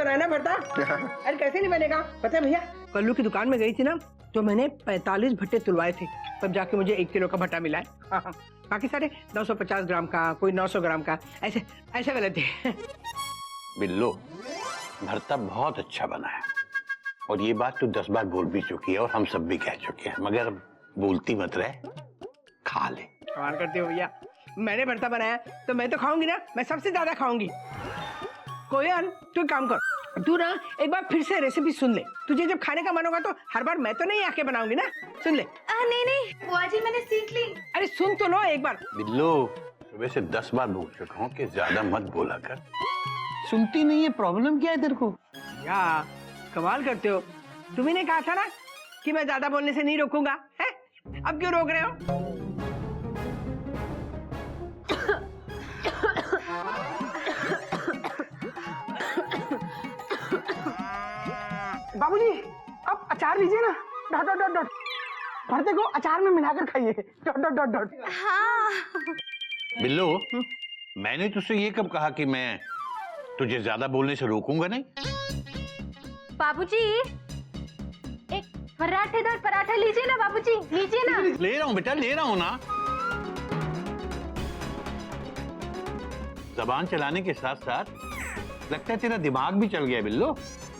बनाना भरता। अरे कैसे नहीं बनेगा, पता है भैया कल्लू की दुकान में गई थी ना, तो मैंने 45 भट्टे तुलवाए थे, तब जाके मुझे 1 किलो का भट्टा मिला है। बाकी सारे 950 ग्राम का, कोई 900 ग्राम का, ऐसे ऐसे वाले थे। बिल्लो, भरता बहुत अच्छा बना है और ये बात तू 10 बार बोल भी चुकी है और हम सब भी कह चुके हैं, मगर बोलती मत रहे, खा ले। सवाल करते हो भैया, मैंने भरता बनाया तो मैं तो खाऊंगी ना, मैं सबसे ज्यादा खाऊंगी। कोयल तू काम कर, तू ना एक बार फिर से रेसिपी सुन ले, तुझे जब खाने का मन होगा तो हर बार मैं तो नहीं आके बनाऊंगी ना, सुन ले। नहीं नहीं बुआ जी, मैंने सीख ली। अरे सुन तो लो एक बार। बिल्लो, सुबह से 10 बार बोल चुका हूँ कि ज्यादा मत बोला कर, सुनती नहीं है। प्रॉब्लम क्या है तेरे को? या कमाल करते हो, तुम्ही ने कहा था ना कि मैं ज्यादा बोलने से नहीं रोकूंगा, है? अब क्यों रोक रहे हो? बाबूजी, अब अचार लीजिए ना, डॉट डॉट डॉट डॉट, भरते को अचार में मिलाकर खाइए, डॉट डॉट डॉट डॉट। हाँ। बिल्लो, मैंने तुझसे ये कब कहा कि मैं तुझे ज्यादा बोलने से रोकूंगा नहीं? बाबूजी, एक पराठेदार पराठा लीजिए ना बाबूजी, लीजिए ना। ले रहा हूँ बेटा, ले रहा हूँ ना। जबान चलाने के साथ साथ लगता है तेरा दिमाग भी चल गया बिल्लो।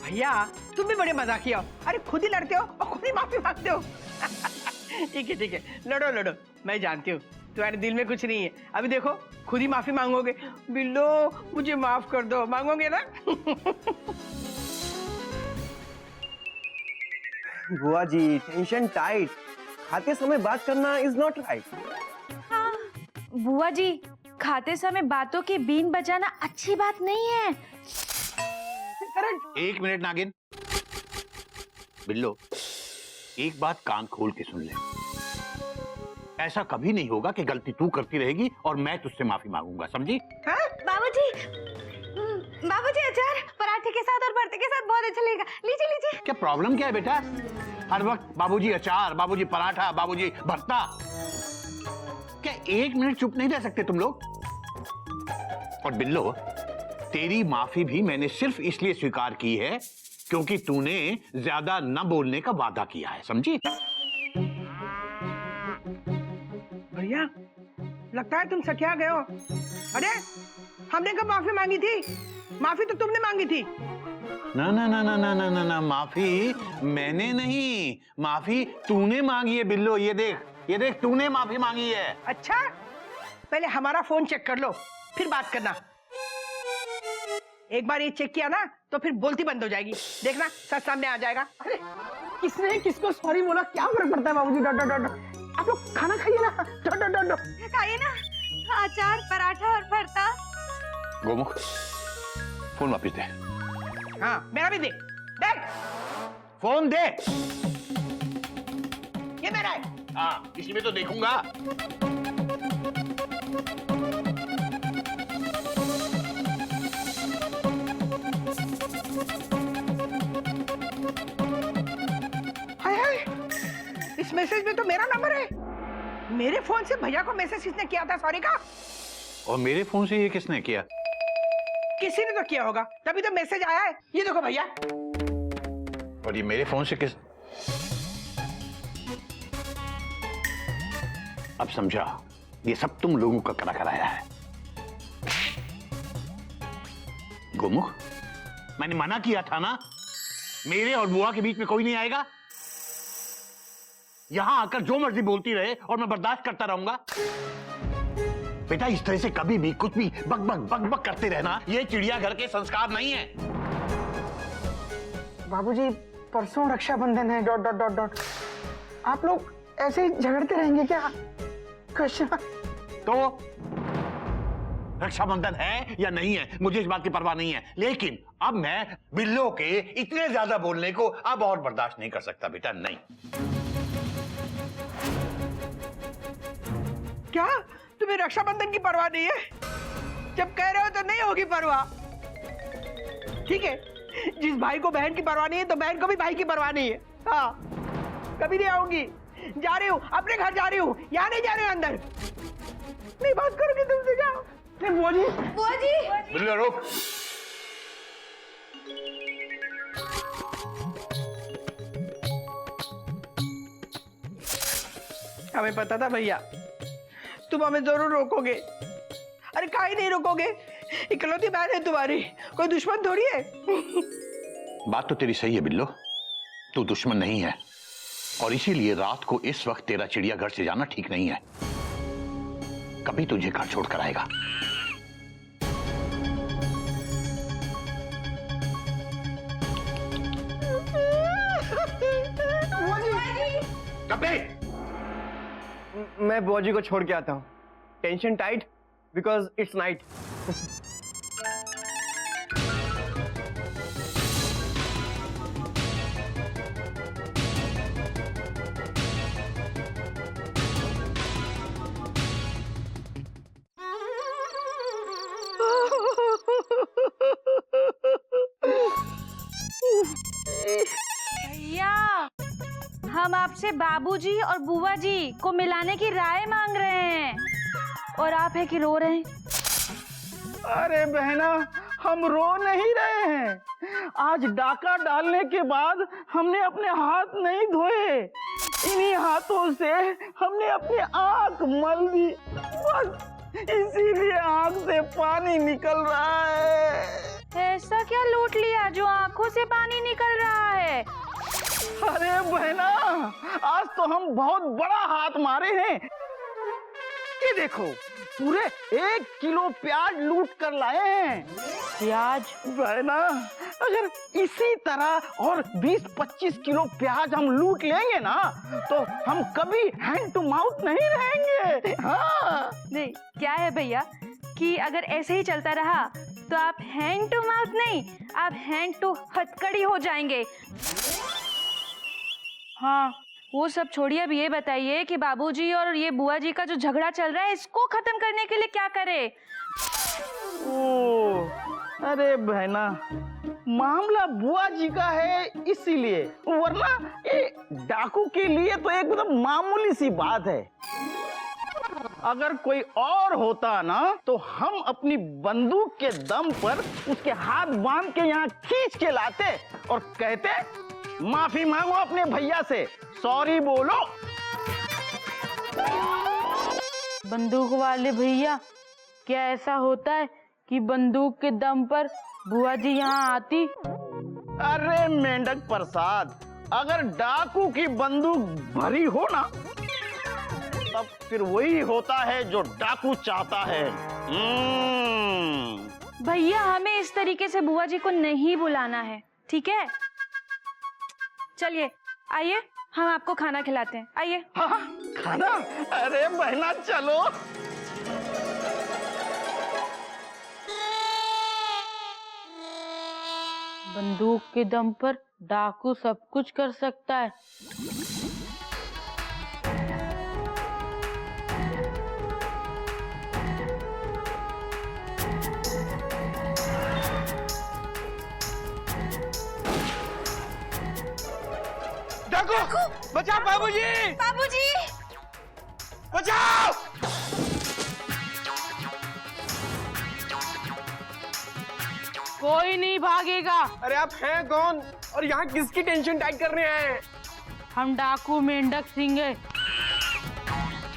भैया तुम भी बड़े मजाकिया हो, अरे खुद ही लड़ते हो और खुद ही माफी मांगते हो। ठीक है, लड़ो लड़ो, मैं जानती हूँ तुम्हारे दिल में कुछ नहीं है। अभी देखो खुद ही माफी मांगोगे, बिल्लो मुझे माफ कर दो, मांगोगे ना? बुआ जी, टेंशन टाइट, खाते समय बात करना इज नॉट राइट। हाँ, बुआ जी, खाते समय बातों की बीन बजाना अच्छी बात नहीं है। एक मिनट नागिन। बिल्लो, एक बात कान खोल के सुन ले, ऐसा कभी नहीं होगा कि गलती तू करती रहेगी और मैं तुझसे माफी मांगूंगा, समझी? बाबूजी, बाबूजी अचार पराठे के साथ और भरते के साथ बहुत अच्छा लगेगा, लीजिए लीजिए। क्या प्रॉब्लम क्या है बेटा? हर वक्त बाबूजी अचार, बाबूजी पराठा, बाबूजी भरता। क्या एक मिनट चुप नहीं रह सकते तुम लोग? और बिल्लो, तेरी माफी भी मैंने सिर्फ इसलिए स्वीकार की है क्योंकि तूने ज्यादा न बोलने का वादा किया है, समझी? भैया लगता है तुम सठिया गए हो। अरे हमने कब माफी मांगी थी? माफी तो तुमने मांगी थी। ना ना ना ना ना ना ना ना, माफी मैंने नहीं, माफी तूने मांगी है बिल्लो। ये देख तूने माफी मांगी है। अच्छा, पहले हमारा फोन चेक कर लो फिर बात करना। एक बार ये चेक किया ना तो फिर बोलती बंद हो जाएगी, देखना सच सामने आ जाएगा। अरे किसने किसको सॉरी बोला, क्या फर्क पड़ता है बाबूजी, डॉट डॉट डॉट। आप लोग खाना खाइए ना, डॉट डॉट डॉट डॉट। खाइए ना, अचार पराठा और भरता। गोमुख, फोन वापिस दे। हाँ मेरा भी दे, देख फोन दे। ये मेरा है। हाँ, इसी में तो देखूंगा। हाय हाय, इस मैसेज में तो मेरा नंबर है। मेरे फोन से भैया को मैसेज किसने किया था सॉरी का? और मेरे फोन से ये किसने किया? किसी ने तो किया होगा, तभी तो मैसेज आया है। ये देखो भैया। और ये मेरे फोन से किस? अब समझा, ये सब तुम लोगों का करा कराया है। गोमुख, मैंने मना किया था ना, मेरे और बुआ के बीच में कोई नहीं आएगा। यहां आकर जो मर्जी बोलती रहे और मैं बर्दाश्त करता रहूंगा। बेटा, इस तरह से कभी भी कुछ भी बक बक बक बक करते रहना, ये चिड़ियाघर के संस्कार नहीं है। बाबूजी, परसों रक्षाबंधन है, डॉट डॉट डॉट डॉट। आप लोग ऐसे ही झगड़ते रहेंगे क्या? कृष्णा, तो रक्षाबंधन है या नहीं है, मुझे इस बात की परवाह नहीं है, लेकिन अब मैं बिल्लो के इतने ज्यादा बोलने को अब और बर्दाश्त नहीं कर सकता बेटा, नहीं। क्या तुम्हें रक्षाबंधन की परवाह नहीं है? जब कह रहे हो तो नहीं होगी परवाह। ठीक है, जिस भाई को बहन की परवाह नहीं है तो बहन को भी भाई की परवाह नहीं है। हाँ, कभी नहीं आऊंगी, जा रही हूँ अपने घर, जा रही हूँ, यहाँ नहीं जा रही हूँ अंदर। नहीं बात करूंगी तुमसे, जाओ। बुआ जी, बुआ जी, बिल्लो रुक। हमें पता था भैया, तुम हमें जरूर रोकोगे। अरे काहे नहीं रोकोगे, इकलौती बहन है तुम्हारी, कोई दुश्मन थोड़ी है। बात तो तेरी सही है बिल्लो, तू दुश्मन नहीं है, और इसीलिए रात को इस वक्त तेरा चिड़ियाघर से जाना ठीक नहीं है। कभी तुझे घर छोड़कर आएगा। कभी मैं बुआ जी को छोड़ के आता हूँ। Tension tight because it's night. भैया, हम आपसे बाबूजी और बुआ जी को मिलाने की राय मांग रहे हैं, और आप है कि रो रहे हैं। अरे बहना, हम रो नहीं रहे हैं। आज डाका डालने के बाद हमने अपने हाथ नहीं धोए, इन्हीं हाथों से हमने अपनी आंख मल दी, बस इसीलिए आंख से पानी निकल रहा है। ऐसा क्या लूट लिया जो आंखों से पानी निकल रहा है? अरे बहना, आज तो हम बहुत बड़ा हाथ मारे हैं। ये देखो, पूरे 1 किलो प्याज लूट कर लाए हैं। प्याज? बहना, अगर इसी तरह और 20-25 किलो प्याज हम लूट लेंगे ना, तो हम कभी हैंड टू माउथ नहीं रहेंगे। हाँ। नहीं, क्या है भैया कि अगर ऐसे ही चलता रहा तो आप हैंड टू माउथ नहीं, आप हैंड टू हथकड़ी हो जाएंगे। हाँ, वो सब छोड़िए, अब ये बताइए कि बाबूजी और ये बुआ जी का जो झगड़ा चल रहा है, इसको खत्म करने के लिए क्या करें? ओ, अरे बहना, मामला बुआ जी का है इसीलिए, वरना ये डाकू के लिए तो एकदम मामूली सी बात है। अगर कोई और होता ना, तो हम अपनी बंदूक के दम पर उसके हाथ बांध के यहाँ खींच के लाते और कहते, माफी मांगो अपने भैया से, सॉरी बोलो। बंदूक वाले भैया, क्या ऐसा होता है कि बंदूक के दम पर बुआ जी यहाँ आती? अरे मेंढक प्रसाद, अगर डाकू की बंदूक भरी हो ना, तब फिर वही होता है जो डाकू चाहता है। भैया, हमें इस तरीके से बुआ जी को नहीं बुलाना है, ठीक है? चलिए, आइए, हम आपको खाना खिलाते हैं, आइए। हाँ, खाना? अरे बहना चलो। बंदूक के दम पर डाकू सब कुछ कर सकता है। डाकू, बचाओ बाबूजी! बाबूजी! बचाओ! कोई नहीं भागेगा। अरे आप हैं कौन और यहाँ किसकी टेंशन टाइट करने आए हैं? हम डाकू मेंढक सिंह हैं,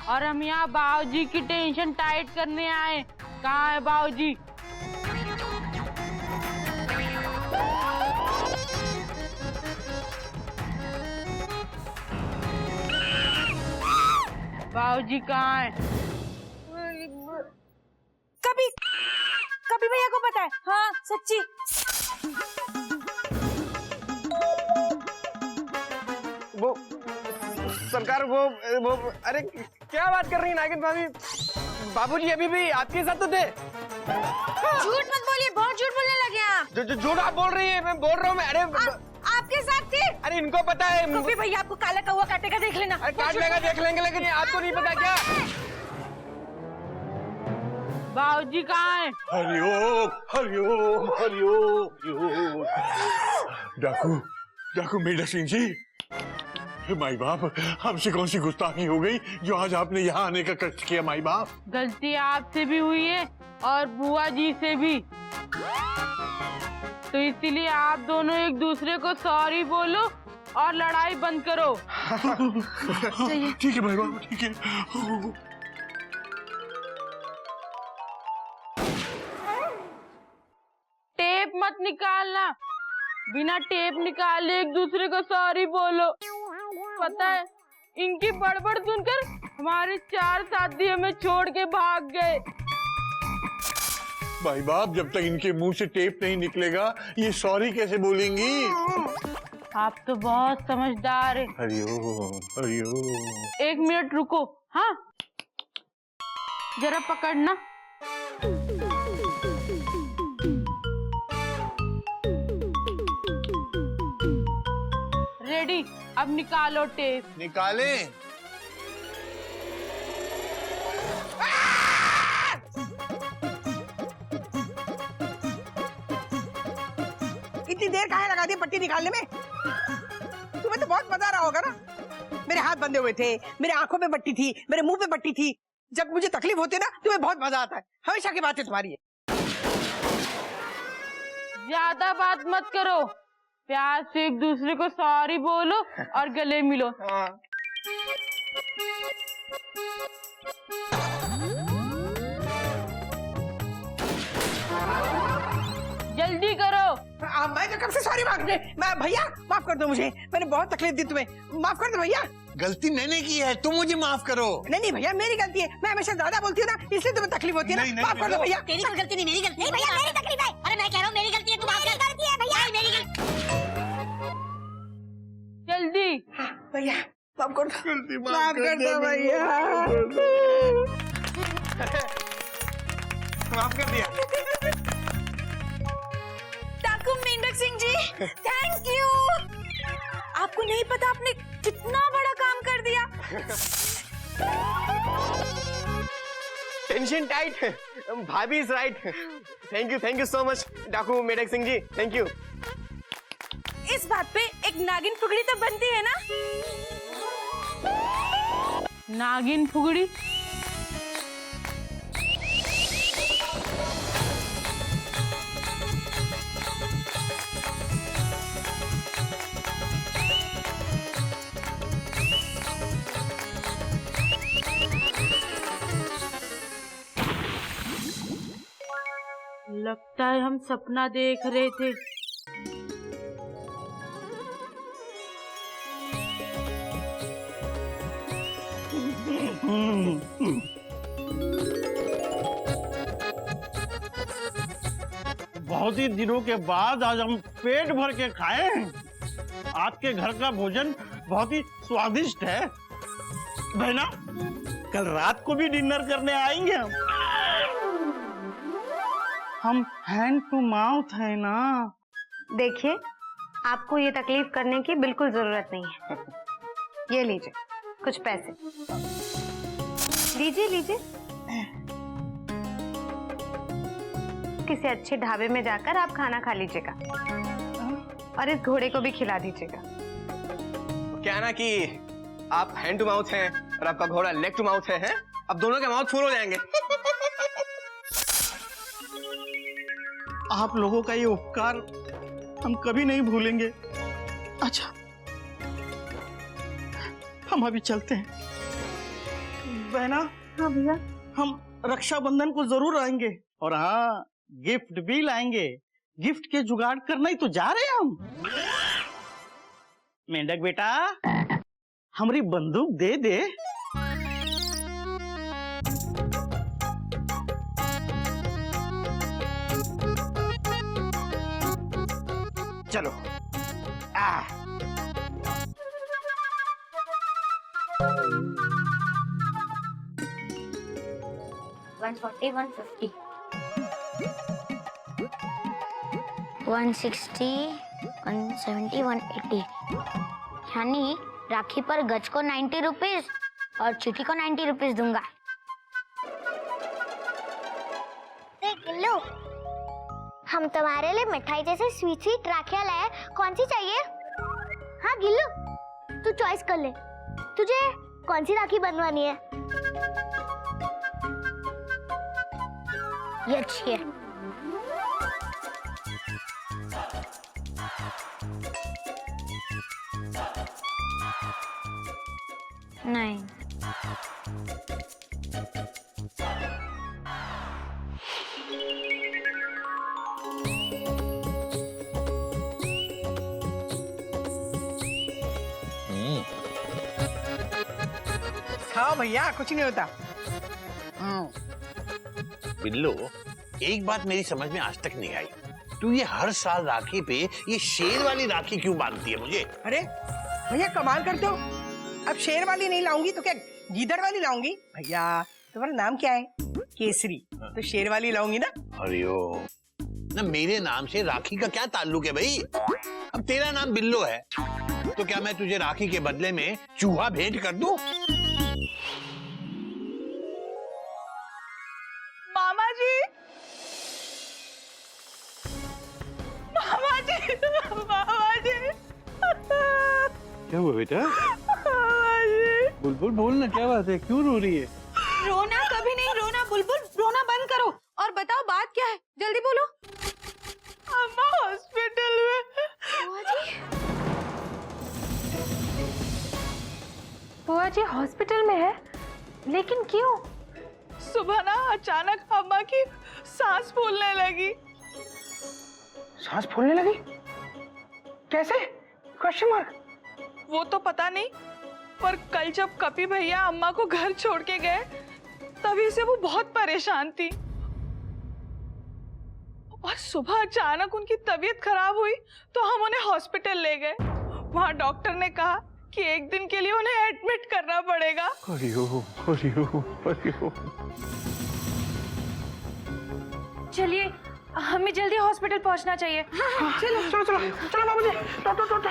और हम यहाँ बाबूजी की टेंशन टाइट करने आए। कहाँ है बाबूजी? बाबूजी कहाँ है? कभी भैया को पता है? हाँ, सच्ची। वो सरकार, वो अरे क्या बात कर रही है नागिन भाभी? बाबूजी अभी भी आपके साथ तो थे। झूठ मत बोलिए, बहुत झूठ बोलने लगे आप। जो झूठ आप बोल रही है, मैं बोल रहा हूँ। मैं आपके साथ थे? अरे इनको पता है। कभी भैया आपको काला कौवा काटेगा, देख लेना। अरे काट लेगा, देख लेंगे, लेकिन आपको नहीं पता क्या? बाबूजी कहाँ है? हरिओम हरिओम हरिओम हरिओम। डाकू मेंढक सिंह जी, माई बाप, हमसे कौन सी गुस्ताखी हो गई जो आज आपने यहाँ आने का कष्ट किया? माई बाप, गलती आपसे भी हुई है और बुआ जी से भी, तो इसीलिए आप दोनों एक दूसरे को सॉरी बोलो और लड़ाई बंद करो। ठीक है भाई बाबू, ठीक है। टेप मत निकालना, बिना टेप निकाले एक दूसरे को सॉरी बोलो। पता है इनकी बड़बड़ सुनकर हमारे 4 साथी हमें छोड़ के भाग गए। भाई बाप, जब तक इनके मुंह से टेप नहीं निकलेगा ये सॉरी कैसे बोलेंगी? आप तो बहुत समझदार है। हरिओम हरिओम। 1 मिनट रुको। हाँ जरा पकड़ना। रेडी, अब निकालो टेप। निकालें? इतनी देर काहे लगा दी पट्टी निकालने में? तुम्हें तो बहुत मजा आ रहा होगा ना। मेरे हाथ बंधे हुए थे, मेरे आंखों में पट्टी थी, मेरे मुंह पे पट्टी थी। जब मुझे तकलीफ होती है ना तुम्हें बहुत मजा आता है। हमेशा की बात है तुम्हारी है। ज्यादा बात मत करो, प्यार से एक दूसरे को सॉरी बोलो और गले मिलो। जल्दी करो। मैं तो कब से सॉरी मांग रही। मैं भैया माफ कर दो मुझे, मैंने बहुत तकलीफ दी तुम्हें, माफ कर दो भैया। गलती मैंने की है, तुम मुझे माफ करो। नहीं भैया मेरी गलती है, मैं हमेशा ज्यादा बोलती हूँ ना इसलिए तुम्हें तकलीफ होती है ना। माफ कर दो भैया। तेरी कोई गलती नहीं, मेरी गलती। नहीं भैया मेरी तकलीफ है। अरे मैं कह रहा हूँ मेरी गलती है, तू मेरी गलती है भैया, मेरी गलती। जल्दी भैया माफ कर दो, माफ कर दो भैया। माफ कर दिया। डाकू मेंढक सिंह जी, थैंक यू। आपको नहीं पता आपने कितना बड़ा काम कर दिया। टेंशन टाइट, भाभी is right. Thank you so much डाकू मेढक सिंह जी, थैंक यू। इस बात पे एक नागिन फुगड़ी तो बनती है ना। नागिन फुगड़ी? लगता है हम सपना देख रहे थे। बहुत ही दिनों के बाद आज हम पेट भर के खाए। आपके घर का भोजन बहुत ही स्वादिष्ट है। बहना, कल रात को भी डिनर करने आएंगे हम हैंड टू माउथ है ना। देखिए आपको ये तकलीफ करने की बिल्कुल जरूरत नहीं है। ये लीजिए कुछ पैसे, लीजिए। किसी अच्छे ढाबे में जाकर आप खाना खा लीजिएगा और इस घोड़े को भी खिला दीजिएगा। क्या ना कि आप हैंड टू माउथ हैं और आपका घोड़ा लेग टू माउथ है? अब दोनों के माउथ फुल हो जाएंगे। आप लोगों का ये उपकार हम कभी नहीं भूलेंगे। अच्छा हम अभी चलते हैं। बहना। हाँ भैया। हम रक्षाबंधन को जरूर आएंगे और हाँ गिफ्ट भी लाएंगे। गिफ्ट के जुगाड़ करना ही तो जा रहे हैं हम। मेंढक बेटा हमारी बंदूक दे दे। चलो। 140, 150, 160, 170, 180। यानी राखी पर गज को 90 रुपीज और चीटी को 90 रुपीज दूंगा। गिल्लू, हम तुम्हारे लिए मिठाई जैसे स्वीट स्वीट राखियां लाए, कौन सी चाहिए? हाँ गिल्लू, तू चॉइस कर ले, तुझे कौन सी राखी बनवानी है? ये अच्छी है। नहीं। खाओ भैया, कुछ नहीं होता। बिल्लो, एक बात मेरी समझ में आज तक नहीं आई, तू ये हर साल राखी पे ये शेर वाली राखी क्यों बांधती है मुझे? अरे भैया कमाल करते हो, अब शेर वाली नहीं लाऊंगी तो क्या गीदड़ वाली लाऊंगी? भैया तुम्हारा नाम क्या है? केसरी, तो शेर वाली लाऊंगी ना। अरियो ना, मेरे नाम से राखी का क्या ताल्लुक है भाई? अब तेरा नाम बिल्लो है तो क्या मैं तुझे राखी के बदले में चूहा भेंट कर दूं? मामा जी, मामा जी, मामा जी, क्या हुआ बेटा? मामा जी। बुलबुल बोल ना, क्या बात है, क्यों रो रही है? रोना कभी नहीं, रोना बुलबुल, रोना बंद करो और बताओ बात क्या है, जल्दी बोलो। अम्मा हॉस्पिटल में। बुआ जी हॉस्पिटल में है, लेकिन क्यों? सुबह ना अचानक अम्मा की सांस फूलने लगी। सांस फूलने लगी? कैसे? Question mark. वो तो पता नहीं, पर कल जब कपी भैया अम्मा को घर छोड़ के गए तभी से वो बहुत परेशान थी और सुबह अचानक उनकी तबीयत खराब हुई तो हम उन्हें हॉस्पिटल ले गए। वहाँ डॉक्टर ने कहा कि एक दिन के लिए उन्हें एडमिट करना पड़ेगा। चलिए हमें जल्दी हॉस्पिटल पहुंचना चाहिए। चलो चलो चलो चलो बाबूजी, डॉक्टर।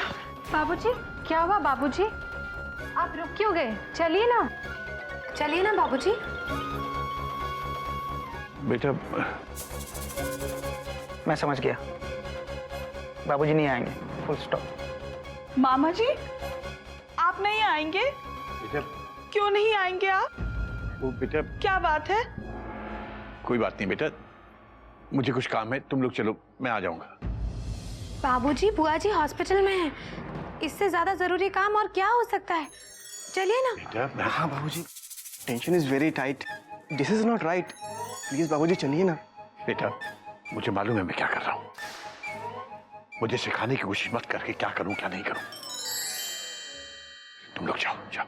बाबूजी क्या हुआ? बाबूजी आप रुक क्यों गए? चलिए ना बाबूजी। बेटा मैं समझ गया, बाबूजी नहीं आएंगे, फुल स्टॉप। मामा जी आप नहीं आएंगे? बेटा, क्यों नहीं आएंगे आप? वो बेटा, क्या बात है? कोई बात नहीं बेटा, मुझे कुछ काम है, तुम लोग चलो, मैं आ जाऊंगा। बाबूजी बुआ जी हॉस्पिटल में है, इससे ज्यादा जरूरी काम और क्या हो सकता है? चलिए ना। बेटा हाँ बाबूजी, tension is very tight, this is not right, please बाबूजी चलिए ना। बेटा मुझे मालूम है मैं क्या कर रहा हूँ, मुझे सिखाने की कोशिश मत करके क्या करूं क्या नहीं करूं। तुम लोग जाओ जाओ।